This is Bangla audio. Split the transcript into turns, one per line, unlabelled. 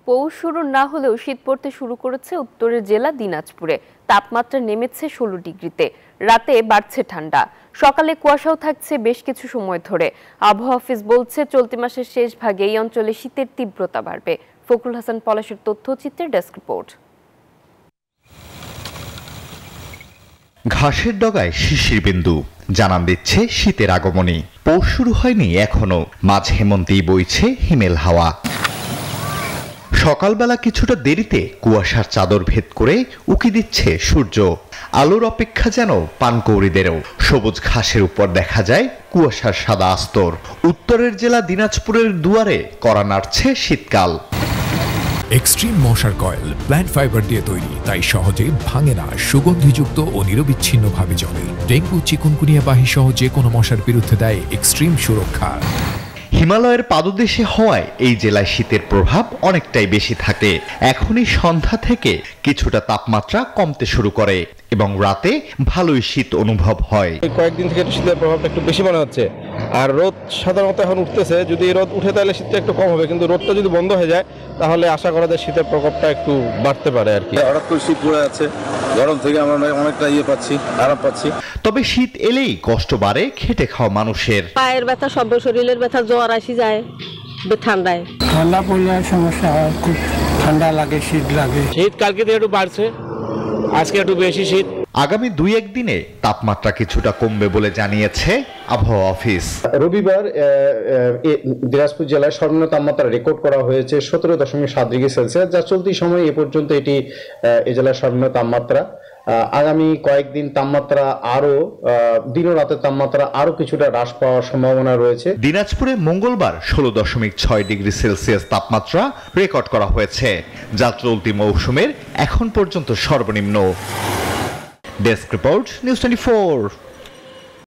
পৌষ শুরু না হলেও শীত পড়তে শুরু করেছে উত্তরের জেলা দিনাজপুরে। তাপমাত্রা নেমেছে 16 ডিগ্রিতে। রাতে বাড়ছে ঠান্ডা, সকালে কুয়াশাও থাকছে বেশ কিছু সময় ধরে। আবহাওয়া অফিস বলছে চলতি মাসের শেষ ভাগে এই অঞ্চলে শীতের তীব্রতা বাড়বে। ফখরুল হাসান পলাশের তথ্যচিত্রের ডেস্ক রিপোর্ট।
ঘাসের ডগায় শিশির বিন্দু জানান দিচ্ছে শীতের আগমনী। পৌষ শুরু হয়নি এখনো, মাঝ হেমন্তেই বইছে হিমেল হাওয়া। সকালবেলা কিছুটা দেরিতে কুয়াশার চাদর ভেদ করে উকি দিচ্ছে সূর্য। আলোর অপেক্ষা যেন পানকৌড়িদেরও। সবুজ ঘাসের উপর দেখা যায় কুয়াশার সাদা আস্তর। উত্তরের জেলা দিনাজপুরের দুয়ারে কড়া নাড়ছে শীতকাল।
এক্সট্রিম মশার কয়েল প্ল্যান্ট ফাইবার দিয়ে তৈরি, তাই সহজে ভাঙে না, সুগন্ধিযুক্ত ও নিরবিচ্ছিন্নভাবে জ্বলে। ডেঙ্গু, চিকুনগুনিয়া বাহি সহ যে কোনো মশার বিরুদ্ধে দেয় এক্সট্রিম সুরক্ষা।
হিমালয়ের পাদদেশে হওয়ায় এই জেলায় শীতের প্রভাব অনেকটাই বেশি থাকে। এখনই সন্ধ্যা থেকে কিছুটা তাপমাত্রা কমতে শুরু করে এবং রাতে ভালোই শীত অনুভব হয়।
কয়েকদিন থেকে শীতের প্রভাবটা একটু বেশি মনে হচ্ছে। আর রোদ সাধারণত এখন উঠতেছে, যদি রোদ উঠে তাহলে শীতটা একটু কম হবে, কিন্তু রোদটা যদি বন্ধ হয়ে যায় তাহলে আশা করা যায় শীতের প্রকোপটা একটু বাড়তে পারে আর কি।
হঠাৎ করে শীত পড়ে আছে, গরম থেকে আমরা অনেকটা আরাম পাচ্ছি।
তবে শীত এলেই কষ্ট বাড়ে খেটে খাওয়া মানুষের।
পায়ের ব্যথা, সব শরীরের ব্যথা, জ্বর আসি যায় ঠান্ডায়।
ঠান্ডা পড়লে সমস্যা হয়, খুব ঠান্ডা লাগে, শীত লাগে।
শীত কালকে থেকে একটু বাড়ছে, আজকে একটু বেশি শীত।
আগামী 2-1 দিনে তাপমাত্রা কিছুটা কমবে বলে জানিয়েছে আবহাওয়া অফিস।
রবিবার দিনাজপুর জেলায় সর্বনিম্ন তাপমাত্রা রেকর্ড করা হয়েছে 17.7 ডিগ্রি সেলসিয়াস, যা চলতি সময় এ পর্যন্ত এটি এ জেলার সর্বনিম্ন তাপমাত্রা। আগামী কয়েকদিন তাপমাত্রা আরো দিন ও রাতের তাপমাত্রা আরো কিছুটা হ্রাস পাওয়ার সম্ভাবনা রয়েছে।
দিনাজপুরে মঙ্গলবার 16.6 ডিগ্রি সেলসিয়াস তাপমাত্রা রেকর্ড করা হয়েছে, যা চলতি মৌসুমের এখন পর্যন্ত সর্বনিম্ন। Desk report, news 24।